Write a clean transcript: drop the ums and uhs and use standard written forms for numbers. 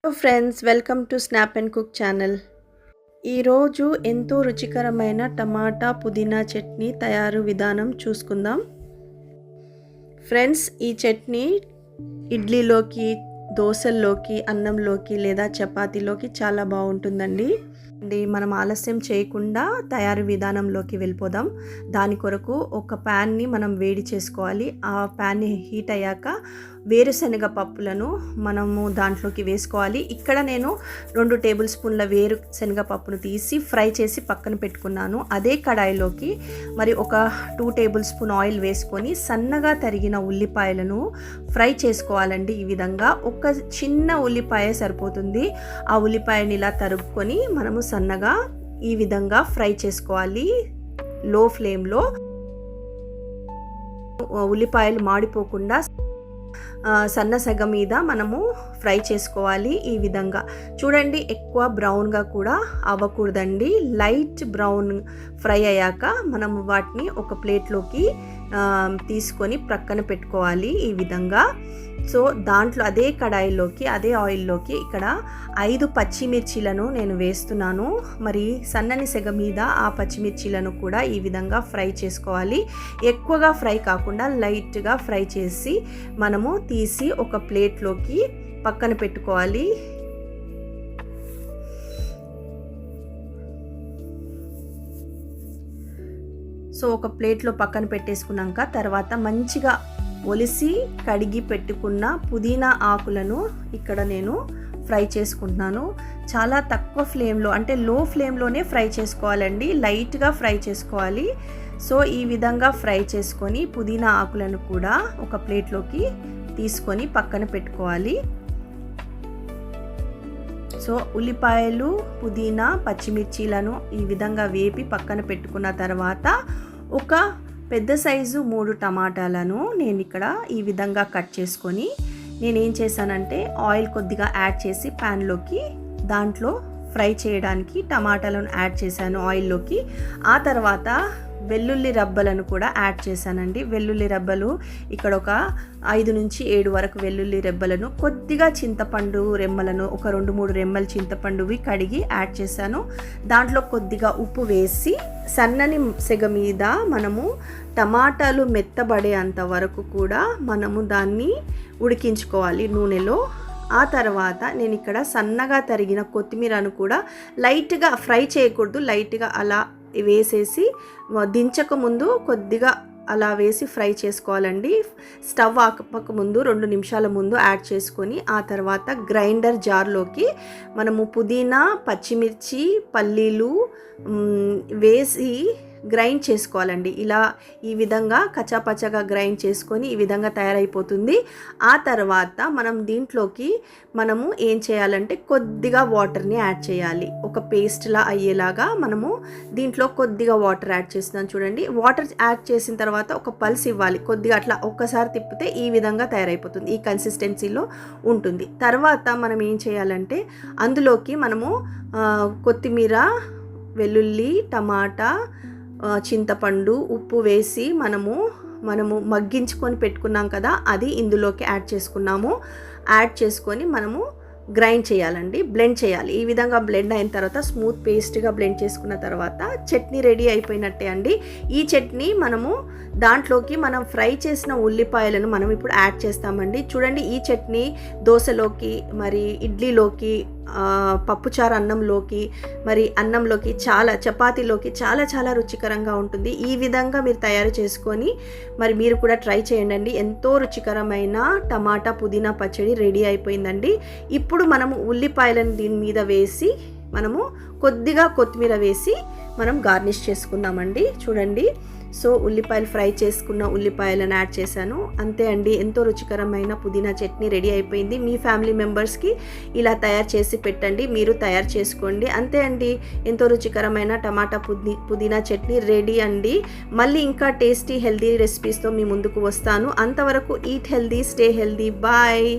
Hello friends, welcome to snap and cook channel. ఈరోజు ఎంతో రుచికరమైన టమాటా పుదీనా చట్నీ తయారు విధానం చూసుకుందాం. ఫ్రెండ్స్, ఈ చట్నీ ఇడ్లీలోకి, దోశల్లోకి, అన్నంలోకి లేదా చపాతీలోకి చాలా బాగుంటుందండి. మనం ఆలస్యం చేయకుండా తయారు విధానంలోకి వెళ్ళిపోదాం. దాని కొరకు ఒక ప్యాన్ని మనం వేడి చేసుకోవాలి. ఆ ప్యాన్ హీట్ అయ్యాక వేరుశనగ పప్పులను మనము దాంట్లోకి వేసుకోవాలి. ఇక్కడ నేను 2 టేబుల్ స్పూన్ల వేరుశనగ పప్పును తీసి ఫ్రై చేసి పక్కన పెట్టుకున్నాను. అదే కడాయిలోకి మరి ఒక 2 టేబుల్ స్పూన్ ఆయిల్ వేసుకొని సన్నగా తరిగిన ఉల్లిపాయలను ఫ్రై చేసుకోవాలండి. ఈ విధంగా ఒక చిన్న ఉల్లిపాయ సరిపోతుంది. ఆ ఉల్లిపాయని ఇలా తరుక్కొని మనము సన్నగా ఈ విధంగా ఫ్రై చేసుకోవాలి. లో ఫ్లేమ్లో ఉల్లిపాయలు మాడిపోకుండా సన్న సెగ మీద మనము ఫ్రై చేసుకోవాలి. ఈ విధంగా చూడండి, ఎక్కువ బ్రౌన్గా కూడా అవ్వకూడదండి. లైట్ బ్రౌన్ ఫ్రై అయ్యాక మనము వాటిని ఒక ప్లేట్లోకి తీసుకొని ప్రక్కన పెట్టుకోవాలి. ఈ విధంగా సో దాంట్లో అదే కడాయిలోకి, అదే ఆయిల్లోకి ఇక్కడ 5 పచ్చిమిర్చీలను నేను వేస్తున్నాను. మరి సన్నని సెగ మీద ఆ పచ్చిమిర్చీలను కూడా ఈ విధంగా ఫ్రై చేసుకోవాలి. ఎక్కువగా ఫ్రై కాకుండా లైట్గా ఫ్రై చేసి మనము తీసి ఒక ప్లేట్లోకి పక్కన పెట్టుకోవాలి. సో ఒక ప్లేట్లో పక్కన పెట్టేసుకున్నాక తర్వాత మంచిగా ఒలిసి కడిగి పెట్టుకున్న పుదీనా ఆకులను ఇక్కడ నేను ఫ్రై చేసుకుంటున్నాను. చాలా తక్కువ ఫ్లేమ్లో, అంటే లో ఫ్లేమ్లోనే ఫ్రై చేసుకోవాలండి. లైట్గా ఫ్రై చేసుకోవాలి. సో ఈ విధంగా ఫ్రై చేసుకొని పుదీనా ఆకులను కూడా ఒక ప్లేట్లోకి తీసుకొని పక్కన పెట్టుకోవాలి. సో ఉల్లిపాయలు, పుదీనా, పచ్చిమిర్చీలను ఈ విధంగా వేపి పక్కన పెట్టుకున్న తర్వాత ఒక పెద్ద సైజు 3 టమాటాలను నేను ఇక్కడ ఈ విధంగా కట్ చేసుకొని నేనేం చేశానంటే ఆయిల్ కొద్దిగా యాడ్ చేసి ప్యాన్లోకి దాంట్లో ఫ్రై చేయడానికి టమాటాలను యాడ్ చేశాను ఆయిల్లోకి. ఆ తర్వాత వెల్లుల్లి రబ్బలను కూడా యాడ్ చేశానండి. వెల్లుల్లి రబ్బలు ఇక్కడ ఒక 5 నుంచి 7 వరకు వెల్లుల్లి రెబ్బలను, కొద్దిగా చింతపండు రెమ్మలను, ఒక 2-3 రెమ్మల చింతపండువి కడిగి యాడ్ చేశాను. దాంట్లో కొద్దిగా ఉప్పు వేసి సన్నని సెగ మీద మనము టమాటాలు మెత్తబడేంత వరకు కూడా మనము దాన్ని ఉడికించుకోవాలి నూనెలో. ఆ తర్వాత నేను ఇక్కడ సన్నగా తరిగిన కొత్తిమీరను కూడా లైట్గా ఫ్రై చేయకూడదు, లైట్గా అలా వేసేసి దించక ముందు కొద్దిగా అలా వేసి ఫ్రై చేసుకోవాలండి. స్టవ్ ఆపక ముందు 2 నిమిషాల ముందు యాడ్ చేసుకొని ఆ తర్వాత గ్రైండర్ జార్లోకి మనము పుదీనా, పచ్చిమిర్చి, పల్లీలు వేసి గ్రైండ్ చేసుకోవాలండి. ఇలా ఈ విధంగా కచ్చాపచ్చగా గ్రైండ్ చేసుకొని ఈ విధంగా తయారైపోతుంది. ఆ తర్వాత మనం దీంట్లోకి మనము ఏం చేయాలంటే కొద్దిగా వాటర్ని యాడ్ చేయాలి. ఒక పేస్ట్లా అయ్యేలాగా మనము దీంట్లో కొద్దిగా వాటర్ యాడ్ చేస్తున్నాను. చూడండి, వాటర్ యాడ్ చేసిన తర్వాత ఒక పల్స్ ఇవ్వాలి. కొద్దిగా అట్లా ఒక్కసారి తిప్పితే ఈ విధంగా తయారైపోతుంది. ఈ కన్సిస్టెన్సీలో ఉంటుంది. తర్వాత మనం ఏం చేయాలంటే అందులోకి మనము కొత్తిమీర, వెల్లుల్లి, టమాటా, చింతపండు, ఉప్పు వేసి మనము మగ్గించుకొని పెట్టుకున్నాం కదా, అది ఇందులోకి యాడ్ చేసుకున్నాము. యాడ్ చేసుకొని మనము గ్రైండ్ చేయాలండి, బ్లెండ్ చేయాలి. ఈ విధంగా బ్లెండ్ అయిన తర్వాత స్మూత్ పేస్ట్గా బ్లెండ్ చేసుకున్న తర్వాత చట్నీ రెడీ అయిపోయినట్టే అండి. ఈ చట్నీ మనము దాంట్లోకి మనం ఫ్రై చేసిన ఉల్లిపాయలను మనం ఇప్పుడు యాడ్ చేస్తామండి. చూడండి, ఈ చట్నీ దోశలోకి, మరి ఇడ్లీలోకి, పప్పుచారు అన్నంలోకి, మరి అన్నంలోకి, చపాతీలోకి చాలా రుచికరంగా ఉంటుంది. ఈ విధంగా మీరు తయారు చేసుకొని మరి మీరు కూడా ట్రై చేయండి. ఎంతో రుచికరమైన టమాటా పుదీనా పచ్చడి రెడీ అయిపోయిందండి. ఇప్పుడు మనము ఉల్లిపాయలను దీని మీద వేసి మనము కొద్దిగా కొత్తిమీర వేసి మనం గార్నిష్ చేసుకుందామండి. చూడండి, సో ఉల్లిపాయలు ఫ్రై చేసుకున్న ఉల్లిపాయలను యాడ్ చేశాను. అంతే అండి, ఎంతో రుచికరమైన పుదీనా చట్నీ రెడీ అయిపోయింది. మీ ఫ్యామిలీ మెంబర్స్కి ఇలా తయారు చేసి పెట్టండి, మీరు తయారు చేసుకోండి. అంతే అండి, ఎంతో రుచికరమైన టమాటా పుదీనా చట్నీ రెడీ అండి. మళ్ళీ ఇంకా టేస్టీ హెల్తీ రెసిపీస్తో మీ ముందుకు వస్తాను. అంతవరకు eat healthy, stay healthy. Bye.